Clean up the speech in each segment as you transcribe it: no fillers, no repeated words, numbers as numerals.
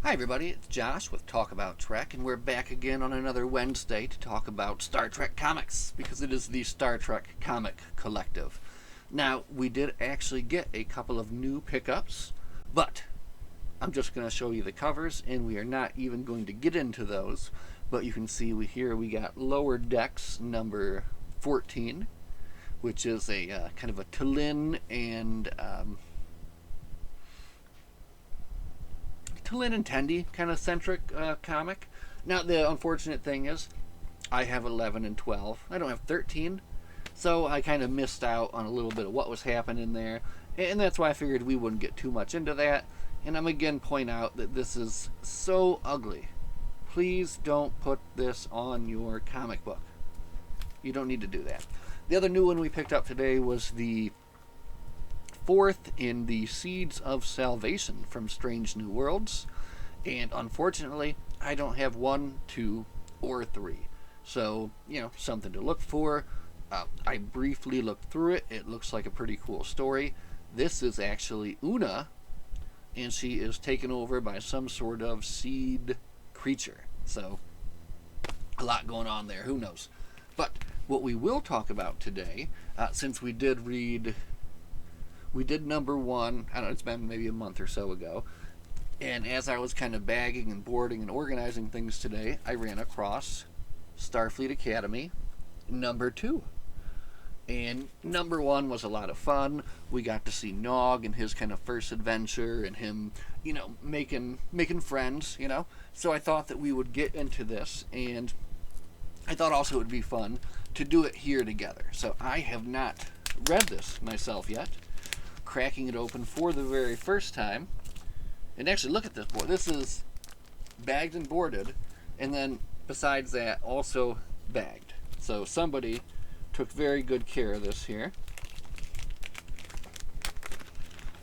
Hi everybody, it's Josh with Talk About Trek, and we're back again on another Wednesday to talk about Star Trek comics, because it is the Star Trek Comic Collective. Now, we did actually get a couple of new pickups, but I'm just going to show you the covers, and we are not even going to get into those, but you can see we got Lower Decks number 14, which is a kind of a T'Lyn and Tendi kind of centric comic. Now, the unfortunate thing is, I have 11 and 12. I don't have 13. So I kind of missed out on a little bit of what was happening there. And that's why I figured we wouldn't get too much into that. And I'm again point out that this is so ugly. Please don't put this on your comic book. You don't need to do that. The other new one we picked up today was the fourth in the Seeds of Salvation from Strange New Worlds. And unfortunately, I don't have 1, 2, or 3. So, something to look for. I briefly looked through it. It looks like a pretty cool story. This is actually Una, and she is taken over by some sort of seed creature. So, a lot going on there. Who knows? But what we will talk about today, since we did number 1, I don't know, it's been maybe a month or so ago. And as I was kind of bagging and boarding and organizing things today, I ran across Starfleet Academy number 2. And number 1 was a lot of fun. We got to see Nog and his kind of first adventure and him, making friends, So I thought that we would get into this, and I thought also it would be fun to do it here together. So I have not read this myself yet. Cracking it open for the very first time. And actually, look at this board. This is bagged and boarded, and then besides that, also bagged. So somebody took very good care of this here.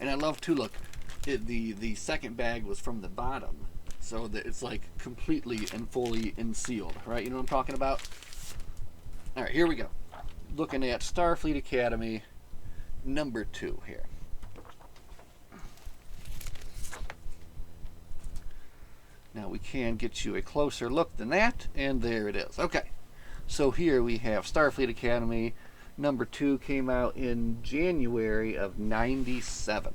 And I love to look. The second bag was from the bottom, so that it's like completely and fully unsealed, right? You know what I'm talking about? All right, here we go. Looking at Starfleet Academy number 2 here. Now we can get you a closer look than that, and there it is. Okay, so here we have Starfleet Academy number 2, came out in January of 97.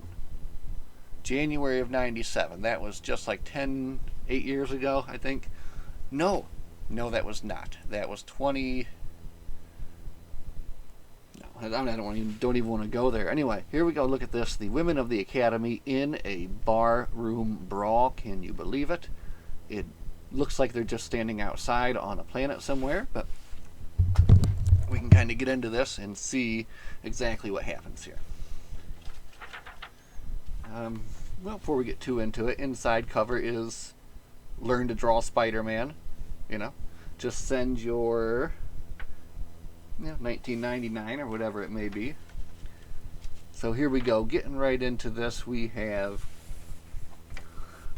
January of 97. That was just like 8 years ago, I think. No, that was not. That was 20. No, I don't even want to go there. Anyway, here we go. Look at this. The women of the Academy in a bar room brawl. Can you believe it? It looks like they're just standing outside on a planet somewhere, but we can kind of get into this and see exactly what happens here. Well, before we get too into it, inside cover is Learn to Draw Spider-Man. Just send your 1999 or whatever it may be. So here we go. Getting right into this, we have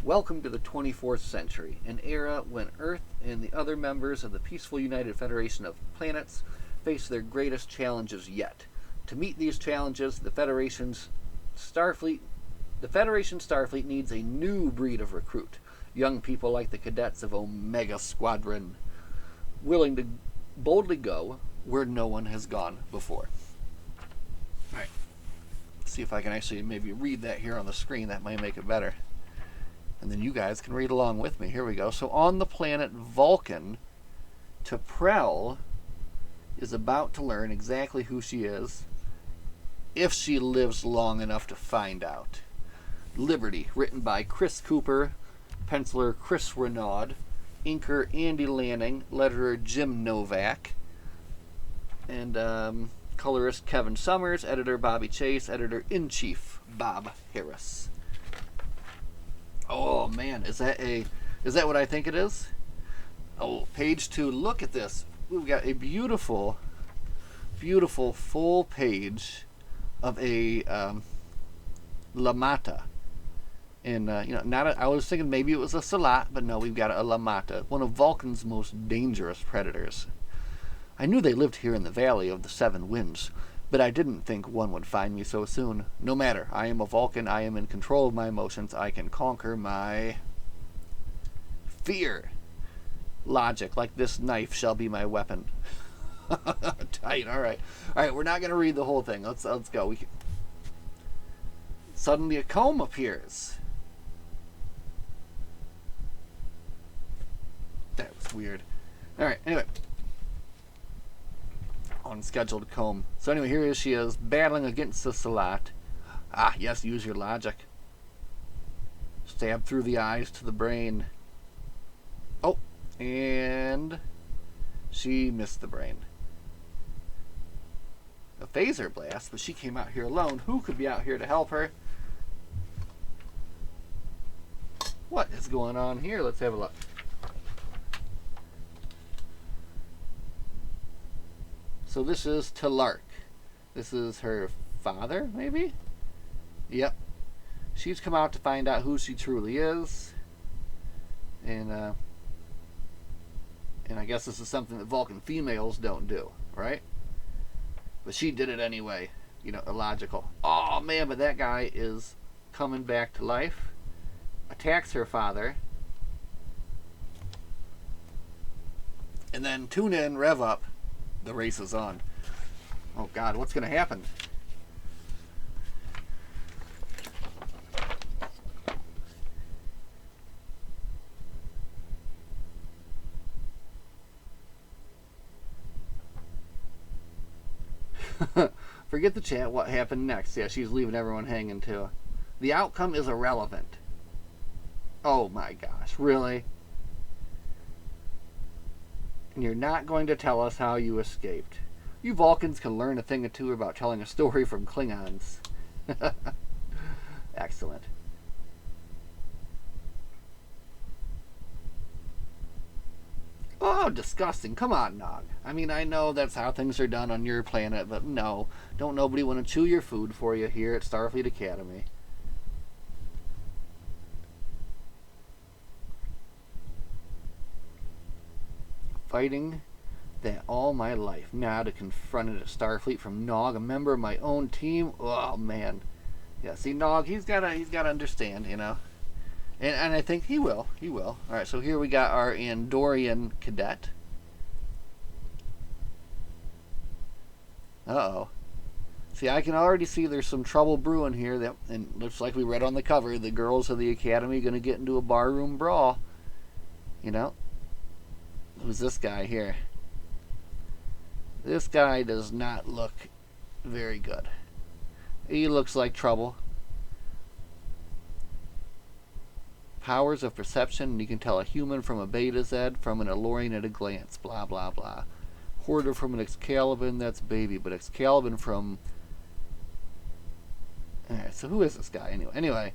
Welcome to the 24th century, an era when Earth and the other members of the peaceful United Federation of Planets face their greatest challenges yet. To meet these challenges, the Federation Starfleet needs a new breed of recruit, young people like the cadets of Omega Squadron, willing to boldly go where no one has gone before. All right. Let's see if I can actually maybe read that here on the screen. That might make it better. And then you guys can read along with me. Here we go. So on the planet Vulcan, T'Prell is about to learn exactly who she is, if she lives long enough to find out. Liberty, written by Chris Cooper, penciler Chris Renaud, inker Andy Lanning, letterer Jim Novak, and colorist Kevin Summers, editor Bobby Chase, editor-in-chief Bob Harris. Oh man, is that what I think it is? Oh, page 2. Look at this. We've got a beautiful full page of a Lamata. And I was thinking maybe it was a Salat, but no, we've got a Lamata, one of Vulcan's most dangerous predators. I knew they lived here in the Valley of the Seven Winds, but I didn't think one would find me so soon. No matter, I am a Vulcan, I am in control of my emotions, I can conquer my... Fear. Logic, like this knife shall be my weapon. Tight. All right. We're not going to read the whole thing. Let's go. Suddenly a comb appears. That was weird. All right. Anyway, unscheduled comb. So anyway, here she is battling against the Salat. Ah, yes. Use your logic. Stab through the eyes to the brain. Oh, and she missed the brain. A phaser blast, but she came out here alone. Who could be out here to help her? What is going on here? Let's have a look. So this is Talark. This is her father, maybe? Yep. She's come out to find out who she truly is. And I guess this is something that Vulcan females don't do, right? But she did it anyway. You know, illogical. Oh, man, but that guy is coming back to life. Attacks her father. And then tune in, rev up. The race is on. Oh, God, what's going to happen? Forget the chat. What happened next? Yeah, she's leaving everyone hanging too. The outcome is irrelevant. Oh my gosh, really? And you're not going to tell us how you escaped. You Vulcans can learn a thing or two about telling a story from Klingons. Excellent. Oh, disgusting. Come on, Nog. I mean, I know that's how things are done on your planet, but no. Don't nobody want to chew your food for you here at Starfleet Academy. Fighting that all my life. Now to confront it at Starfleet from Nog, a member of my own team. Oh, man. Yeah, see, Nog, he's got to understand, you know. And I think he will. He will. All right, so here we got our Andorian cadet. Uh-oh. See, I can already see there's some trouble brewing here. That, and looks like we read on the cover, the girls of the Academy going to get into a barroom brawl. You know? Who's this guy here? This guy does not look very good. He looks like trouble. Powers of perception, you can tell a human from a Beta Z, from an Elorian at a glance, blah, blah, blah. Hoarder from an Excalibur, that's baby, but Excalibur from... Alright, so who is this guy anyway?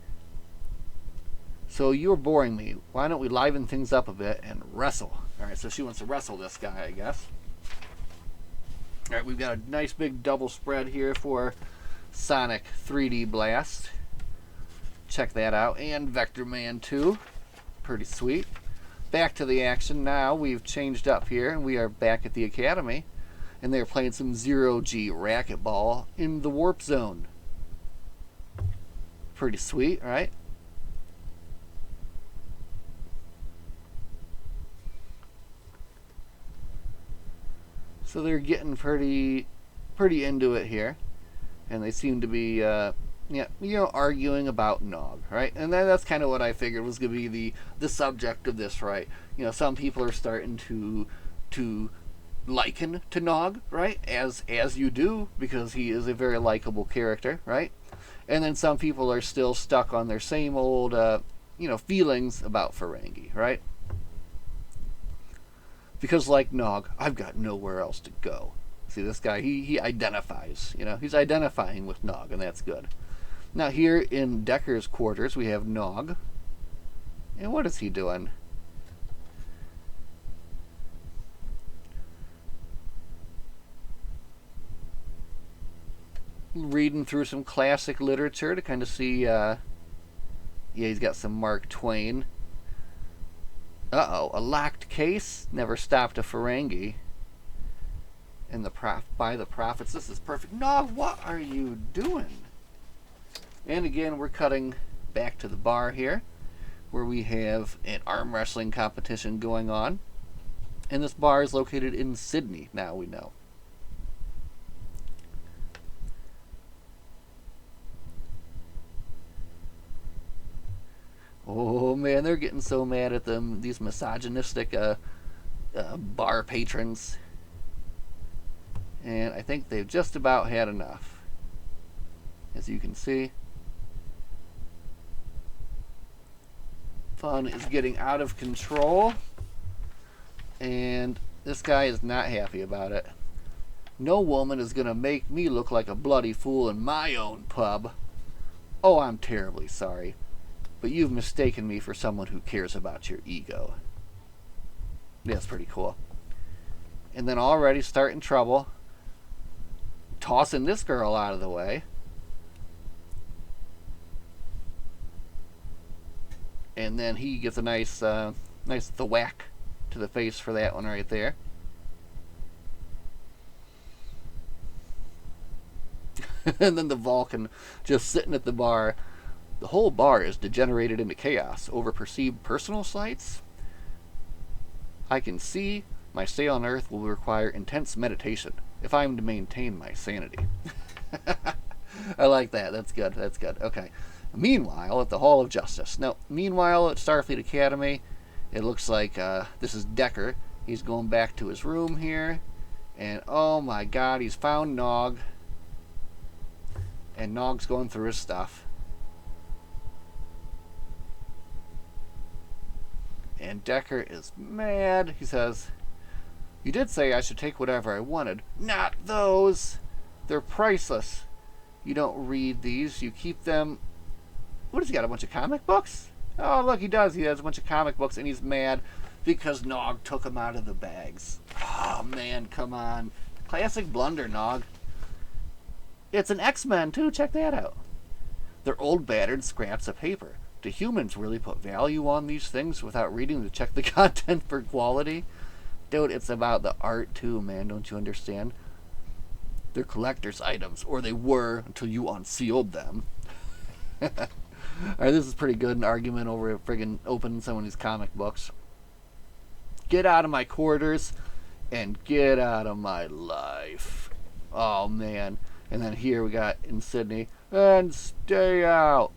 So you're boring me. Why don't we liven things up a bit and wrestle? Alright, so she wants to wrestle this guy, I guess. Alright, we've got a nice big double spread here for Sonic 3D Blast. Check that out. And Vector Man 2. Pretty sweet. Back to the action now. We've changed up here and we are back at the Academy. And they're playing some 0G racquetball in the warp zone. Pretty sweet, right? So they're getting pretty into it here. And they seem to be yeah, you know, arguing about Nog, right? And that's kind of what I figured was going to be the subject of this, right? You know, some people are starting to liken to Nog, right? As you do, because he is a very likable character, right? And then some people are still stuck on their same old, you know, feelings about Ferengi, right? Because like Nog, I've got nowhere else to go. See, this guy, he identifies, you know, he's identifying with Nog, and that's good. Now here in Decker's quarters, we have Nog. And what is he doing? Reading through some classic literature to kind of see, yeah, he's got some Mark Twain. Uh-oh, a locked case? Never stopped a Ferengi. And by the prophets, this is perfect. Nog, what are you doing? And again, we're cutting back to the bar here. where we have an arm wrestling competition going on. And this bar is located in Sydney, now we know. Oh man, they're getting so mad at them, these misogynistic bar patrons. And I think they've just about had enough. As you can see, fun is getting out of control. And this guy is not happy about it. No woman is going to make me look like a bloody fool in my own pub. Oh, I'm terribly sorry, but you've mistaken me for someone who cares about your ego. That's pretty cool. And then already starting trouble, tossing this girl out of the way. And then he gets a nice thwack to the face for that one right there. And then the Vulcan just sitting at the bar. The whole bar is degenerated into chaos over perceived personal slights. I can see my stay on Earth will require intense meditation if I'm to maintain my sanity. I like that. That's good. That's good. Okay. Meanwhile, at the Hall of Justice. Now, meanwhile, at Starfleet Academy, it looks like this is Decker. He's going back to his room here. And oh my god, he's found Nog. And Nog's going through his stuff. And Decker is mad. He says, "You did say I should take whatever I wanted. Not those. They're priceless. You don't read these. You keep them." What has he got, a bunch of comic books? Oh, look, he does. He has a bunch of comic books, and he's mad because Nog took them out of the bags. Oh, man, come on. Classic blunder, Nog. It's an X-Men, too. Check that out. They're old, battered scraps of paper. Do humans really put value on these things without reading to check the content for quality? Dude, it's about the art, too, man. Don't you understand? They're collector's items, or they were until you unsealed them. Alright, this is pretty good, an argument over friggin' opening some of these comic books. Get out of my quarters and get out of my life. Oh, man. And then here we got in Sydney, and stay out.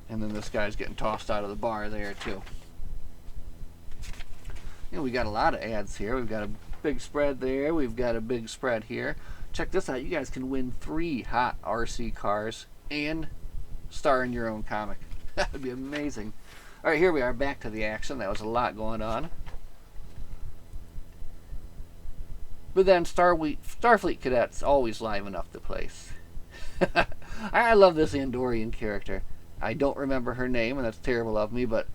And then this guy's getting tossed out of the bar there, too. You know, we got a lot of ads here. We've got a big spread there. We've got a big spread here. Check this out. You guys can win 3 hot RC cars and star in your own comic. That would be amazing. All right, here we are, back to the action. That was a lot going on. But then Starfleet cadets always liven up the place. I love this Andorian character. I don't remember her name, and that's terrible of me, but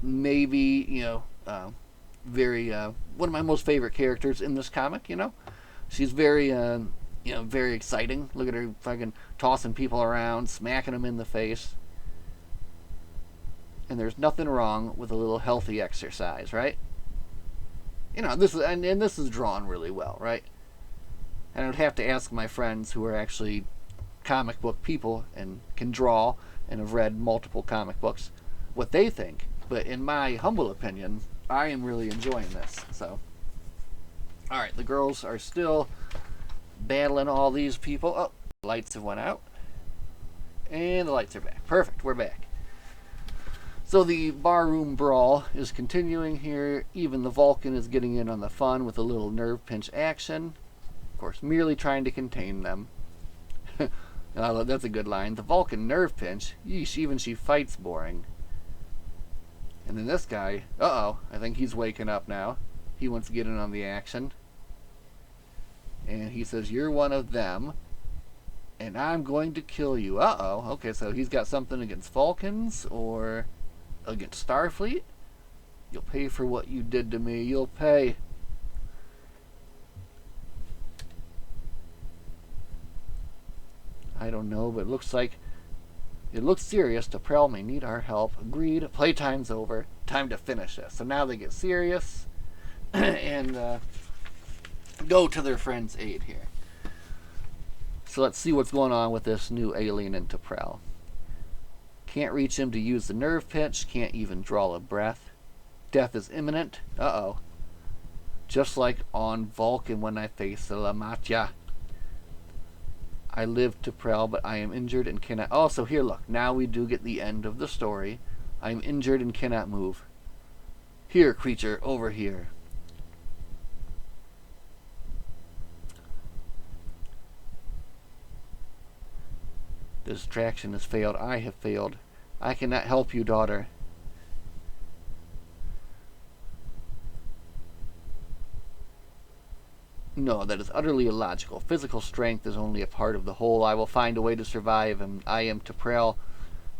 maybe, you know, very one of my most favorite characters in this comic, you know. She's very, you know, very exciting. Look at her fucking tossing people around, smacking them in the face. And there's nothing wrong with a little healthy exercise, right? You know, this is and this is drawn really well, right? And I would have to ask my friends who are actually comic book people and can draw and have read multiple comic books what they think. But in my humble opinion, I am really enjoying this. So, all right, the girls are still battling all these people. Oh, the lights have went out, and the lights are back. Perfect, we're back. So the barroom brawl is continuing here. Even the Vulcan is getting in on the fun with a little nerve pinch action. Of course, merely trying to contain them. That's a good line. The Vulcan nerve pinch. Yeesh, even she fights boring. And then this guy, uh-oh, I think he's waking up now. He wants to get in on the action. And he says, "You're one of them, and I'm going to kill you." Uh-oh. Okay, so he's got something against Vulcans or against Starfleet. You'll pay for what you did to me. You'll pay. I don't know, but it looks serious. T'Pral may need our help. Agreed. Playtime's over. Time to finish this. So now they get serious and go to their friend's aid here. So let's see what's going on with this new alien in T'Pral. Can't reach him to use the nerve pinch. Can't even draw a breath. Death is imminent. Uh-oh. Just like on Vulcan when I face the Lamatya. I live to Prel, but I am injured and cannot... Oh, so here, look. Now we do get the end of the story. I am injured and cannot move. Here, creature, over here. Distraction has failed. I have failed. I cannot help you, daughter. No, that is utterly illogical. Physical strength is only a part of the whole. I will find a way to survive, and I am T'Prel.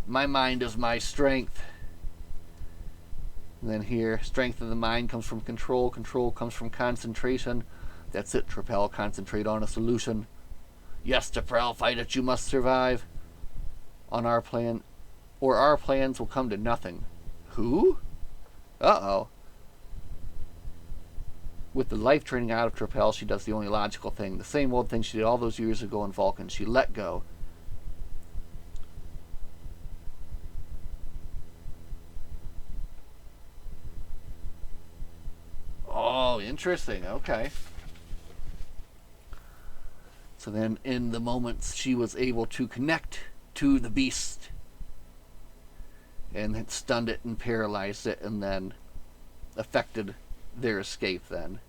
My mind is my strength. And then here, strength of the mind comes from control. Control comes from concentration. That's it, T'Prel. Concentrate on a solution. Yes, T'Prel, fight it. You must survive. On our plan, or our plans will come to nothing. Who? Uh-oh. With the life training out of T'Prel, she does the only logical thing. The same old thing she did all those years ago in Vulcan. She let go. Oh, interesting. Okay. So then, in the moments she was able to connect to the beast, and it stunned it and paralyzed it, and then affected their escape then.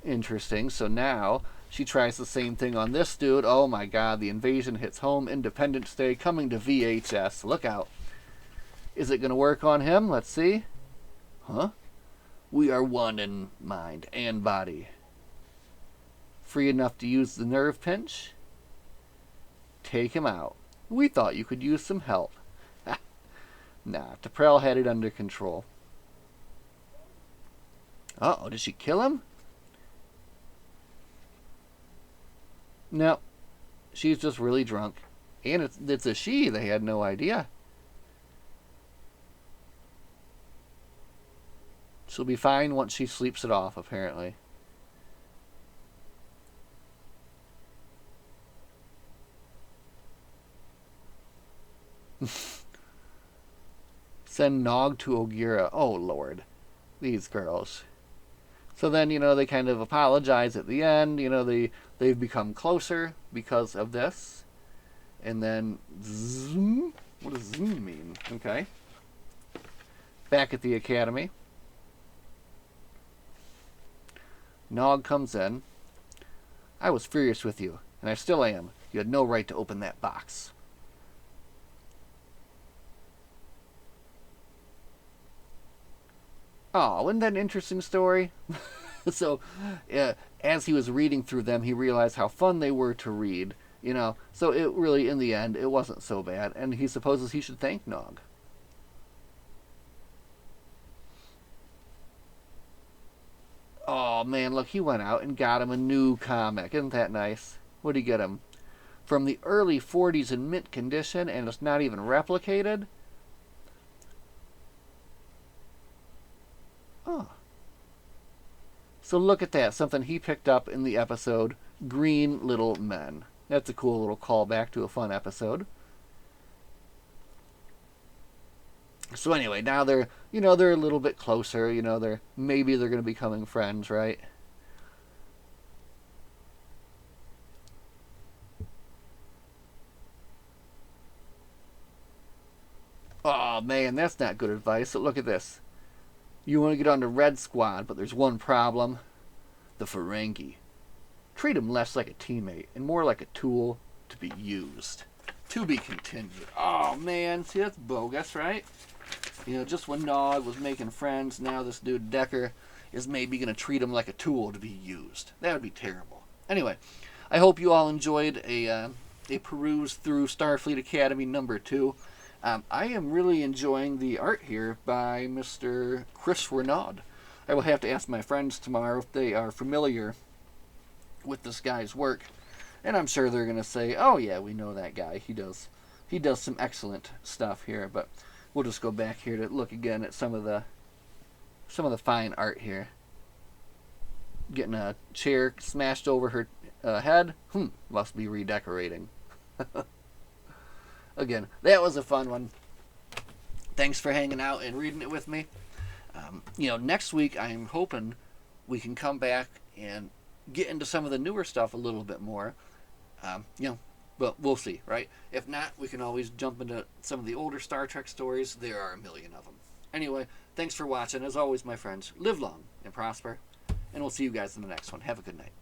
Interesting. So now she tries the same thing on this dude. Oh my god, the invasion hits home. Independence Day coming to VHS. Look out. Is it going to work on him? Let's see. Huh? We are one in mind and body. Free enough to use the nerve pinch? Take him out. We thought you could use some help. Nah, T'Prel had it under control. Uh-oh, did she kill him? No. She's just really drunk. And it's a she. They had no idea. She'll be fine once she sleeps it off, apparently. Send Nog to Ogira. Oh, Lord. These girls. So then, they kind of apologize at the end. They've become closer because of this. And then, zoom. What does zoom mean? Okay. Back at the academy. Nog comes in. I was furious with you, and I still am. You had no right to open that box. Oh, isn't that an interesting story? So, as he was reading through them, he realized how fun they were to read. So it really, in the end, it wasn't so bad. And he supposes he should thank Nog. Oh, man, look, he went out and got him a new comic. Isn't that nice? What'd he get him? From the early 40s in mint condition, and it's not even replicated? Oh. So look at that. Something he picked up in the episode Green Little Men. That's a cool little callback to a fun episode. So anyway, now they're a little bit closer. Maybe they're going to be becoming friends, right? Oh, man, that's not good advice. So look at this. You want to get on the Red Squad, but there's one problem. The Ferengi. Treat them less like a teammate and more like a tool to be used. To be continued. Oh, man. See, that's bogus, right? Just when Nog was making friends, now this dude Decker is maybe going to treat him like a tool to be used. That would be terrible. Anyway, I hope you all enjoyed a peruse through Starfleet Academy number 2. I am really enjoying the art here by Mr. Chris Renaud. I will have to ask my friends tomorrow if they are familiar with this guy's work. And I'm sure they're going to say, oh yeah, we know that guy. He does some excellent stuff here. But we'll just go back here to look again at some of the fine art here. Getting a chair smashed over her head. Must be redecorating. again, that was a fun one. Thanks for hanging out and reading it with me. Next week I'm hoping we can come back and get into some of the newer stuff a little bit more. But we'll see, right? If not, we can always jump into some of the older Star Trek stories. There are a million of them. Anyway, thanks for watching. As always, my friends, live long and prosper, and we'll see you guys in the next one. Have a good night.